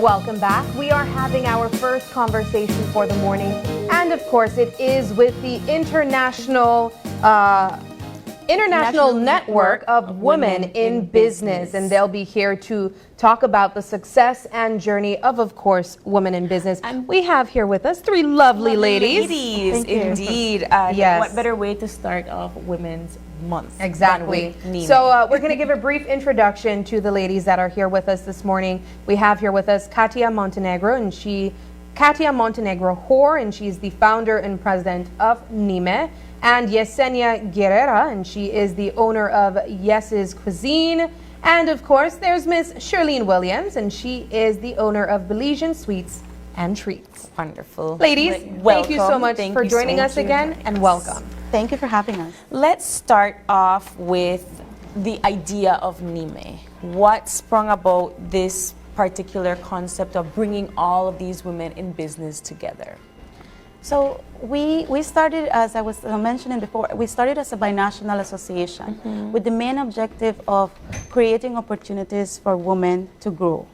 Welcome back. We are having our first conversation for the morning, and of course it is with the International Network of Women in Business, and they'll be here to talk about the success and journey of course, women in business. And we have here with us three lovely ladies. Indeed. Yes. What better way to start off Women's Month? Exactly. So we're going to give a brief introduction to the ladies that are here with us this morning. We have here with us Katia Montenegro, and Katia Montenegro Hoare, and she's the founder and president of NIME. And Yssenia Guerra, and she is the owner of Yes's Cuisine. And of course, there's Miss Sherlene Williams, and she is the owner of Belizean Sweets and Treats. Wonderful. Ladies, thank you so much for joining us again, and welcome. Thank you for having us. Let's start off with the idea of NIME. What sprung about this particular concept of bringing all of these women in business together? So we started, as I was mentioning before, we started as a binational association with the main objective of creating opportunities for women to grow.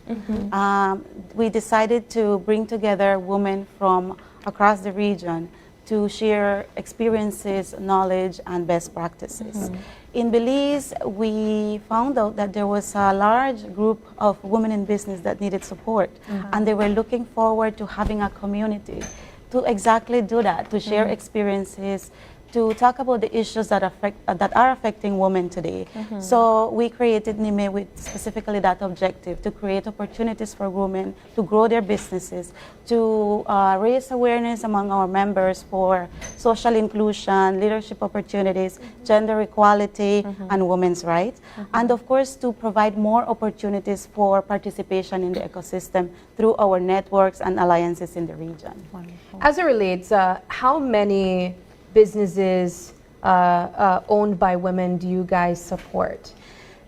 We decided to bring together women from across the region to share experiences, knowledge, and best practices. In Belize, we found out that there was a large group of women in business that needed support, and they were looking forward to having a community to exactly do that, to share experiences, to talk about the issues that are affecting women today. So we created NIME with specifically that objective, to create opportunities for women to grow their businesses, to raise awareness among our members for social inclusion, leadership opportunities, gender equality, and women's rights. And of course, to provide more opportunities for participation in the ecosystem through our networks and alliances in the region. Wonderful. As it relates, how many businesses owned by women do you guys support?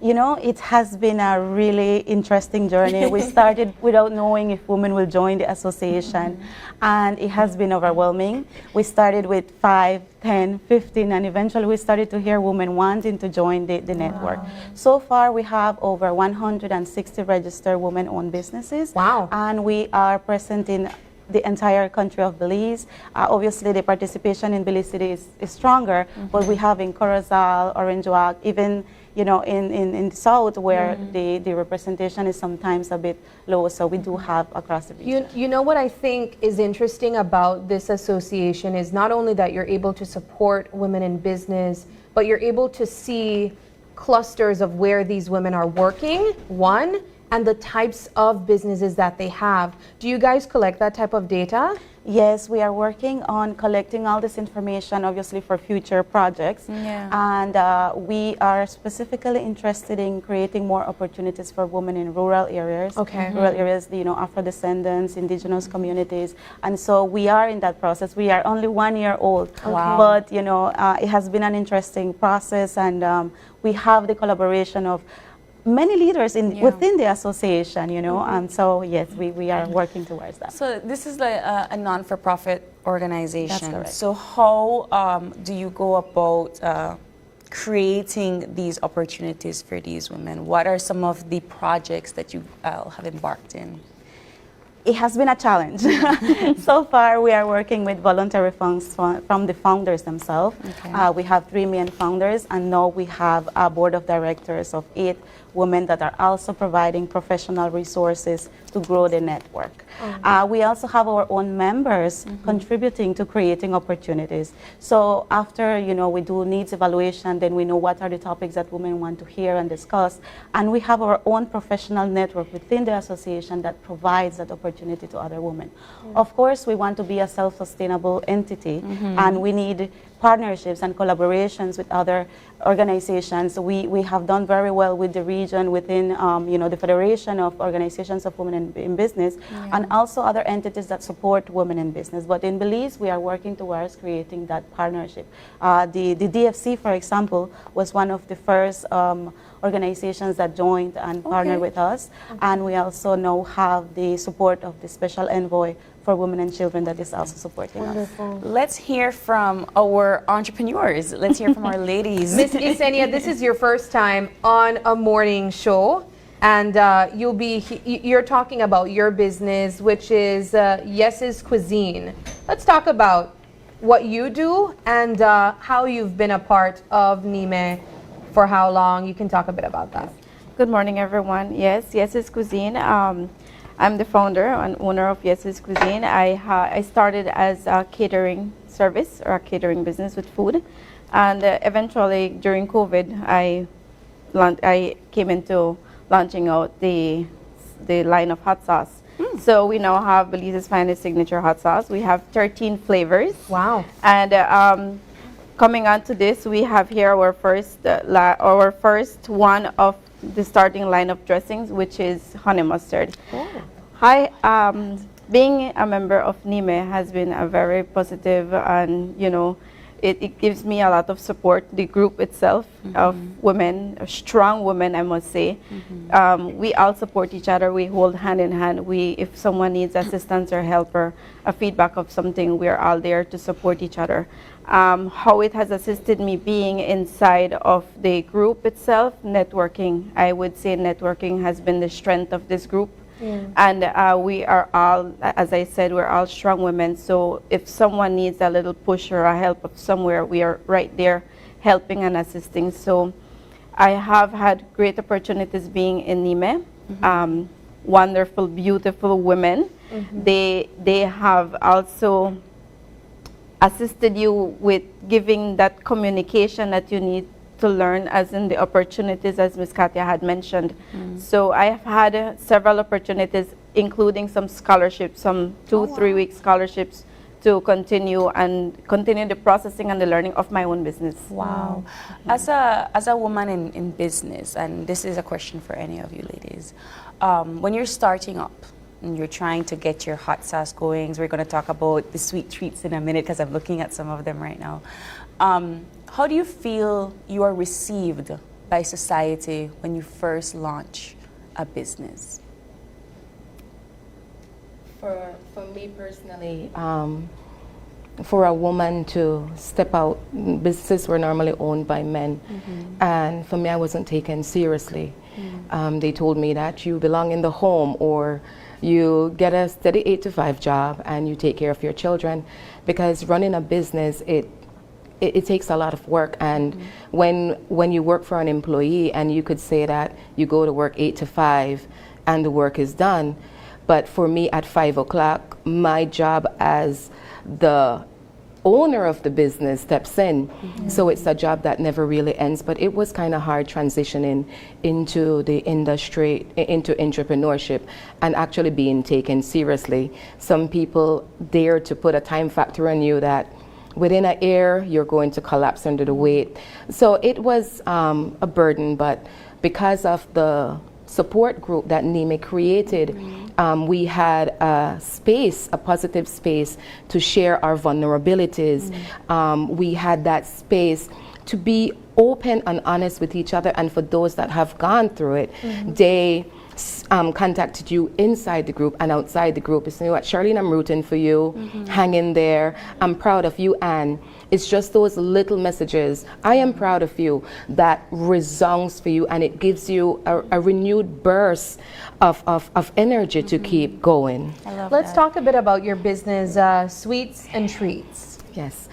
You know, it has been a really interesting journey. We started without knowing if women will join the association, and it has been overwhelming. We started with 5, 10, 15, and eventually we started to hear women wanting to join the network. So far, we have over 160 registered women-owned businesses. Wow. And we are present in the entire country of Belize. Obviously, the participation in Belize City is stronger, but we have in Corozal, Orange Walk, even in the south where the representation is sometimes a bit low, so we do have across the region. You know what I think is interesting about this association is not only that you're able to support women in business, but you're able to see clusters of where these women are working, one, and the types of businesses that they have. Do you guys collect that type of data? Yes, we are working on collecting all this information, obviously, for future projects. And we are specifically interested in creating more opportunities for women in rural areas. Rural areas, you know, Afro-descendants, indigenous communities. And so we are in that process. We are only 1 year old. But, you know, it has been an interesting process, and we have the collaboration of many leaders within the association, you know, and so yes, we are working towards that. So this is like a non-for-profit organization. That's correct. So how do you go about creating these opportunities for these women? What are some of the projects that you have embarked in? It has been a challenge. So far, we are working with voluntary funds from the founders themselves. We have 3 main founders, and now we have a board of directors of 8 women that are also providing professional resources to grow the network. We also have our own members contributing to creating opportunities. So after, you know, we do needs evaluation, then we know what are the topics that women want to hear and discuss, and we have our own professional network within the association that provides that opportunity to other women. Of course, we want to be a self-sustainable entity, and we need partnerships and collaborations with other organizations. We have done very well with the region within you know, the Federation of Organizations of Women in Business, and also other entities that support women in business. But in Belize, we are working towards creating that partnership. The DFC, for example, was one of the first organizations that joined and partnered with us, and we also now have the support of the Special Envoy for Women and Children that is also supporting us. Let's hear from our entrepreneurs. Let's hear from our ladies. Miss Yssenia, this is your first time on a morning show. And you're talking about your business, which is Yes's Cuisine. Let's talk about what you do and how you've been a part of NIME for how long. You can talk a bit about that. Good morning, everyone. Yes, Yes's Cuisine. I'm the founder and owner of Yes's Cuisine. I started as a catering service or a catering business with food, and eventually during COVID, I came into launching out the line of hot sauce. So we now have Belize's finest signature hot sauce. We have 13 flavors. Wow. And coming on to this, we have here our first one of the starting line of dressings, which is honey mustard. Oh. Being a member of NIME has been a very positive, and it gives me a lot of support. The group itself of women, strong women, I must say. We all support each other. We hold hand in hand. If someone needs assistance or help or a feedback of something, we're all there to support each other. How it has assisted me being inside of the group itself, networking. I would say networking has been the strength of this group. Yeah. And we are all, as I said, we're all strong women. So if someone needs a little push or a help of somewhere, we are right there helping and assisting. So I have had great opportunities being in NIME. Wonderful, beautiful women. They have also assisted you with giving that communication that you need to learn, as in the opportunities, as Ms. Katia had mentioned. So I have had several opportunities, including some scholarships, some 2-3 week scholarships to continue the processing and the learning of my own business. Wow. As a woman in business, and this is a question for any of you ladies, when you're starting up and you're trying to get your hot sauce going, so we're going to talk about the sweet treats in a minute because I'm looking at some of them right now. How do you feel you are received by society when you first launch a business? For me personally, for a woman to step out, businesses were normally owned by men, and for me, I wasn't taken seriously. They told me that you belong in the home, or you get a steady 8-to-5 job and you take care of your children, because running a business, it takes a lot of work. And when you work for an employee, and you could say that you go to work 8 to 5 and the work is done, but for me at 5 o'clock, my job as the owner of the business steps in. So it's a job that never really ends. But it was kind of hard transitioning into the industry, into entrepreneurship, and actually being taken seriously. Some people dare to put a time factor on you that within a year you're going to collapse under the weight. So it was a burden, but because of the support group that NIME created, we had a space, a positive space to share our vulnerabilities. We had that space to be open and honest with each other, and for those that have gone through it, they contacted you inside the group and outside the group. It's, you know what, Sherlene, I'm rooting for you, hang in there, I'm proud of you. And it's just those little messages, I am proud of you, that resounds for you, and it gives you a renewed burst of energy to keep going. Let's talk a bit about your business, Sweets and Treats. Yes.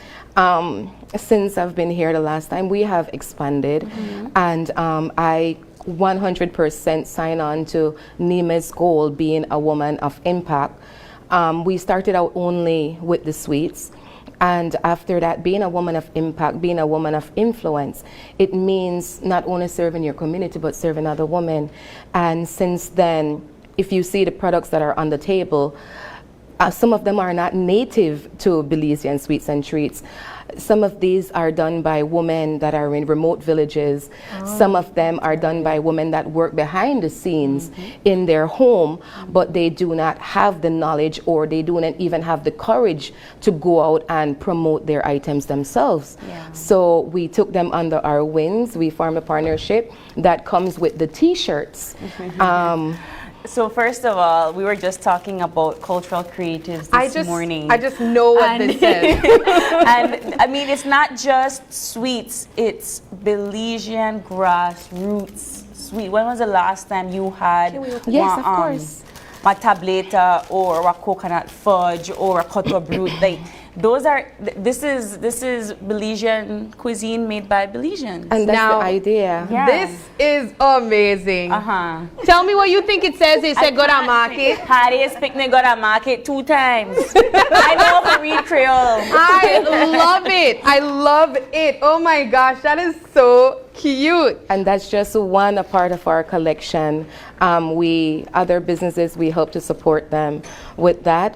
Since I've been here the last time, we have expanded, and I 100% sign on to NIME's goal, being a woman of impact. We started out only with the sweets, and after that, being a woman of impact, being a woman of influence, it means not only serving your community but serving other women. And since then, if you see the products that are on the table, some of them are not native to Belizean Sweets and Treats. Some of these are done by women that are in remote villages. Some of them are done by women that work behind the scenes in their home, but they do not have the knowledge, or they do not even have the courage to go out and promote their items themselves. So we took them under our wings. We formed a partnership that comes with the t-shirts. So first of all, we were just talking about cultural creatives this morning. I just know what this is. And I mean, it's not just sweets, it's Belizean grassroots sweet. When was the last time you had Yes, of course. a tableta or a coconut fudge or a coteau brute? Like those are this is Belizean cuisine made by Belizeans. And that's Now- the idea. Yeah. This is amazing. Uh-huh. Tell me what you think it says. It said go to market. Patty's picnic got a market 2 times. I know how to read Creole. I love it. I love it. Oh my gosh, that is so cute. And that's just one part of our collection. Other businesses, we hope to support them with that.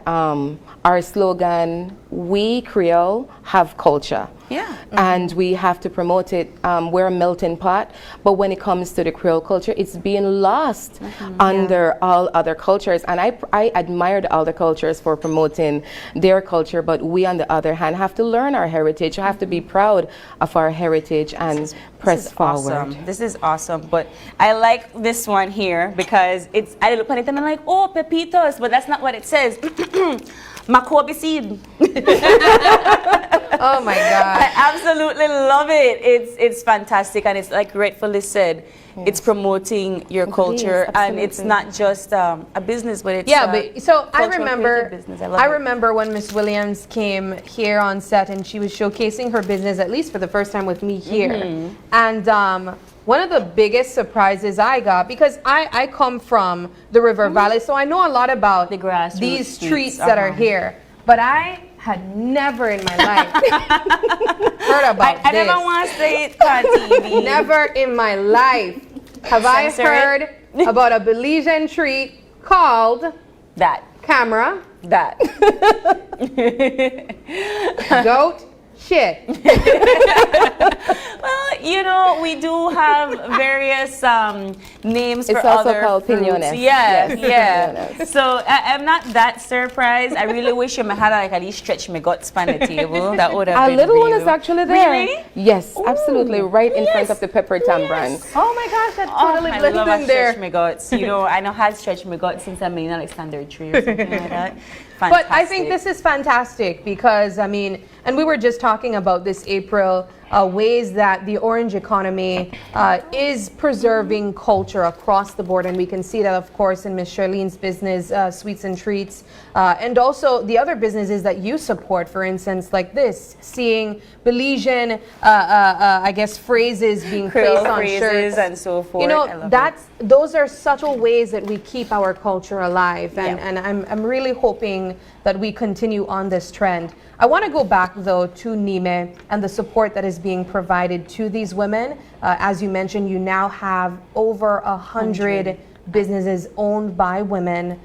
Our slogan, we Creole have culture. Yeah. And we have to promote it. We're a melting pot, but when it comes to the Creole culture, it's being lost under all other cultures. And I admire the other cultures for promoting their culture, but we, on the other hand, have to learn our heritage, have to be proud of our heritage and press forward. Awesome. This is awesome. But I like this one here because I look at it and I'm like, oh, pepitos, but that's not what it says. Makobi seed. Oh my God. I absolutely love it. It's fantastic, and it's like rightfully said, it's promoting your culture, and it's not just a business, but it's But so I cultural remember creative business. I love I it. remember when Miss Williams came here on set and she was showcasing her business, at least for the first time with me here. And one of the biggest surprises I got, because I come from the River Valley, so I know a lot about The grassroots these streets, streets that are here, but I had never in my life heard about I this. never want to say it on TV. Never in my life have I Censor it. heard about a Belizean treat called that. goat shit. Well, you know, we do have various names It's for also other called fruits. piñones. Yes, yeah. Piñones. So I'm not that surprised. I really wish you had like at least stretch my guts on the table. That would have Our been little one real. is actually there. Really? Yes, absolutely, right in front of the pepper tambran. Oh my gosh, that's Oh, totally I love blended a in there. stretch my guts. You know, I know how to stretch my guts since I'm in Alexander 3 or something like that. But I think this is fantastic because, I mean, and we were just talking about this, April, ways that the orange economy is preserving culture across the board. And we can see that, of course, in Miss Sherlene's business, Sweets and Treats, and also the other businesses that you support, for instance, like this, seeing Belizean, I guess, phrases being Creole placed on phrases shirts. and so forth. You I know, love those are subtle ways that we keep our culture alive. And I'm really hoping that we continue on this trend. I want to go back, though, to NIME and the support that is being provided to these women. As you mentioned, you now have over 100 businesses owned by women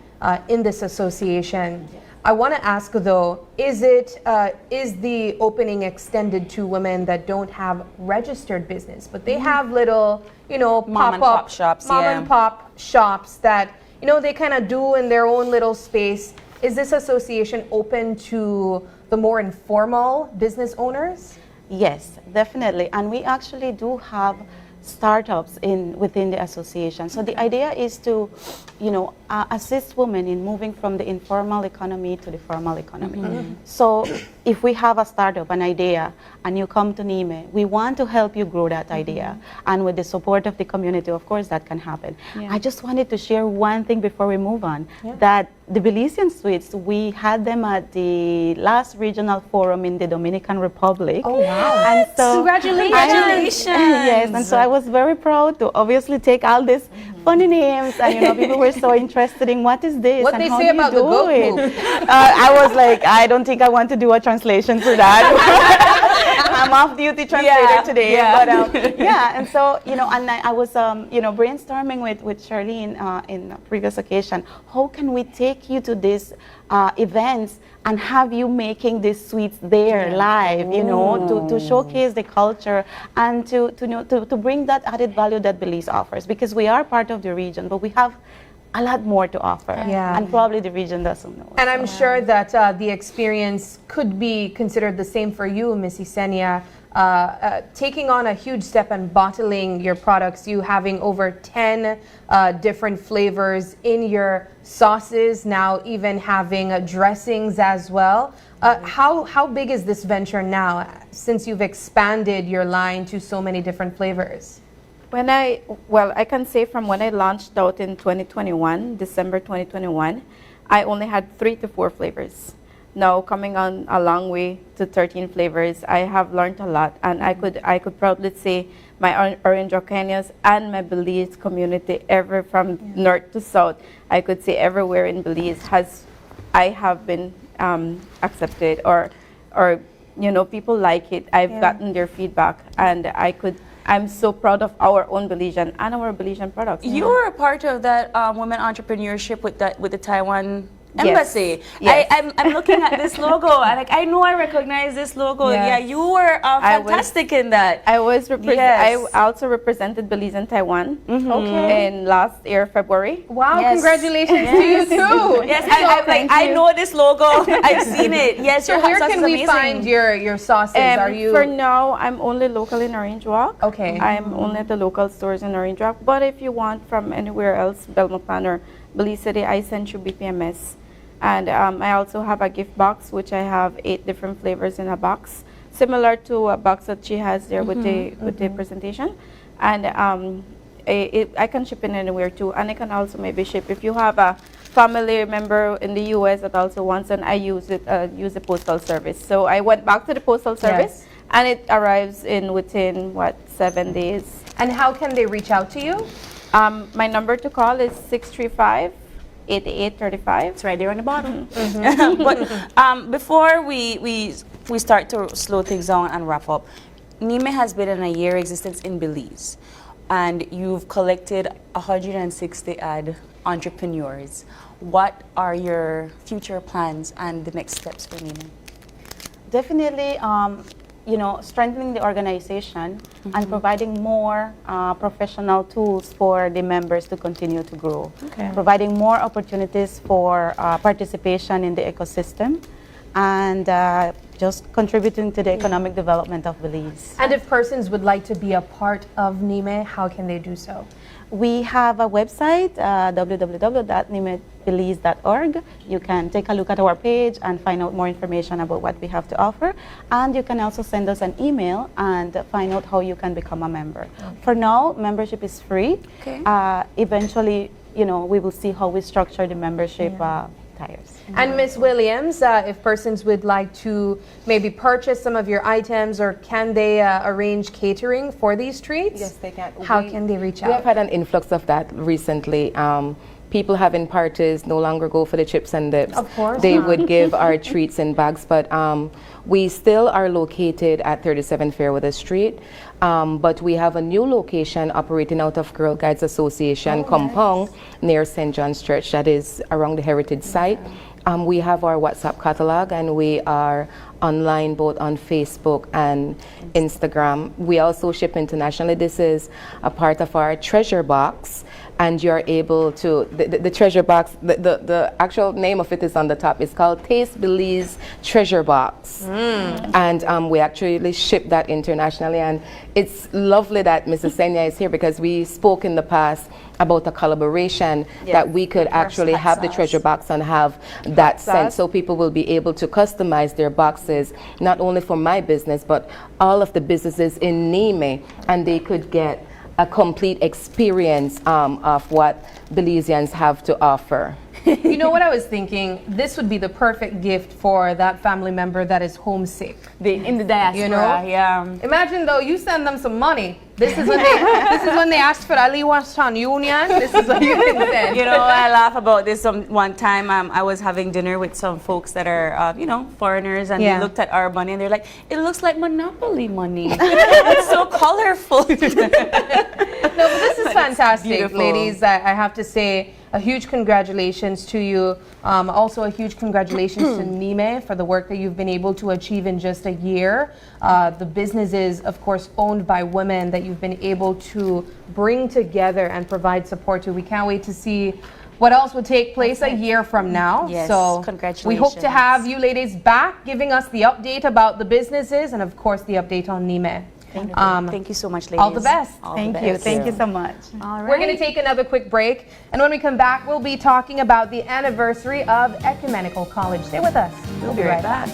in this association. I want to ask, though, is the opening extended to women that don't have registered business, but they have little, you know, Mom and pop-up pop shops, mom yeah. and pop shops that, you know, they kind of do in their own little space? Is this association open to the more informal business owners? Yes, definitely. And we actually do have startups within the association. So the idea is to, you know, assist women in moving from the informal economy to the formal economy. So if we have a startup, an idea, and you come to NIME, we want to help you grow that idea. And with the support of the community, of course, that can happen. I just wanted to share one thing before we move on, that the Belizean Sweets, we had them at the last regional forum in the Dominican Republic. Oh, wow. And so Congratulations. Yes, and so I was very proud to obviously take all these funny names, and you know, people were so interested in what is this What and they how say do you about the do goat it. poop? I was like, I don't think I want to do a translation for that. I'm off-duty translator today, but and so you know, and I was you know, brainstorming with Sherlene in a previous occasion. How can we take you to these events and have you making these sweets there live, you know, to showcase the culture and to bring that added value that Belize offers, because we are part of the region, but we have a lot more to offer, and probably the region doesn't know. And I'm sure that the experience could be considered the same for you, Miss Yssenia, taking on a huge step and bottling your products, you having over 10 different flavors in your sauces, now even having dressings as well. How big is this venture now, since you've expanded your line to so many different flavors? I can say from when I launched out in 2021, December 2021, I only had 3 to 4 flavors. Now coming on a long way to 13 flavors, I have learned a lot, and I could proudly say my Orange-Ocanians and my Belize community, from north to south, I could say everywhere in Belize I have been accepted, or people like it. I've gotten their feedback, and I'm so proud of our own Belizean and our Belizean products. You were a part of that women entrepreneurship with the Taiwan embassy. Yes. I'm looking at this logo. I know I recognize this logo. Yes. Yeah, you were fantastic in that. I also represented Belize and Taiwan in last year, February. Wow, congratulations to you too. Yes, I know this logo. I've seen it. Yes, so where can we find your sauces? Are you? For now, I'm only local in Orange Walk. Okay. I'm only at the local stores in Orange Walk. But if you want from anywhere else, Belmopan or Belize City, I send you BPMS. And I also have a gift box, which I have 8 different flavors in a box, similar to a box that she has there with the presentation. And I can ship in anywhere too, and I can also maybe ship if you have a family member in the U.S. that also wants, and I use the postal service. So I went back to the postal service, and it arrives within 7 days. And how can they reach out to you? My number to call is 635-8835. It's right there on the bottom. But before we start to slow things down and wrap up, NIME has been in a year existence in Belize, and you've collected 160 odd entrepreneurs. What are your future plans and the next steps for NIME? Definitely, strengthening the organization and providing more professional tools for the members to continue to grow. Providing more opportunities for participation in the ecosystem, and just contributing to the economic development of Belize. And if persons would like to be a part of NIME, how can they do so? We have a website, www.nimebelize.org. You can take a look at our page and find out more information about what we have to offer. And you can also send us an email and find out how you can become a member. For now, membership is free. Eventually, we will see how we structure the membership tiers. And Ms. Williams, if persons would like to maybe purchase some of your items, or can they arrange catering for these treats? Yes, they can. How can they reach out? We have had an influx of that recently. People having parties no longer go for the chips and dips. Of course. They would give our treats in bags, but we still are located at 37 Fairweather Street, but we have a new location operating out of Girl Guides Association compound near St. John's Church, that is around the heritage site. We have our WhatsApp catalog, and we are online both on Facebook and Instagram. We also ship internationally. This is a part of our treasure box, and you're able to, the treasure box, the actual name of it is on the top. It's called Taste Belize Treasure Box. And we actually ship that internationally, and it's lovely that Mrs. Yssenia is here, because we spoke in the past about a collaboration that we could actually have the treasure box and have that sent, so people will be able to customize their boxes, not only for my business, but all of the businesses in NIME, and they could get a complete experience of what Belizeans have to offer. You know what I was thinking? This would be the perfect gift for that family member that is homesick. In the diaspora, Imagine though, you send them some money. This is when they ask for Ali Western Union. This is what you can send. I laugh about this. One time I was having dinner with some folks that are, foreigners, and they looked at our money and they're like, it looks like Monopoly money. It's so colorful. No, but this is fantastic, ladies. I have to say, a huge congratulations to you. Also, a huge congratulations to NIME for the work that you've been able to achieve in just a year. The business is, of course, owned by women that you've been able to bring together and provide support to. We can't wait to see what else will take place a year from now. Yes, so congratulations. We hope to have you ladies back giving us the update about the businesses, and of course the update on NIME. Thank you so much, ladies. All the best. Thank you. Thank you so much. All right. We're going to take another quick break, and when we come back, we'll be talking about the anniversary of Ecumenical College. Stay with us. We'll be right back.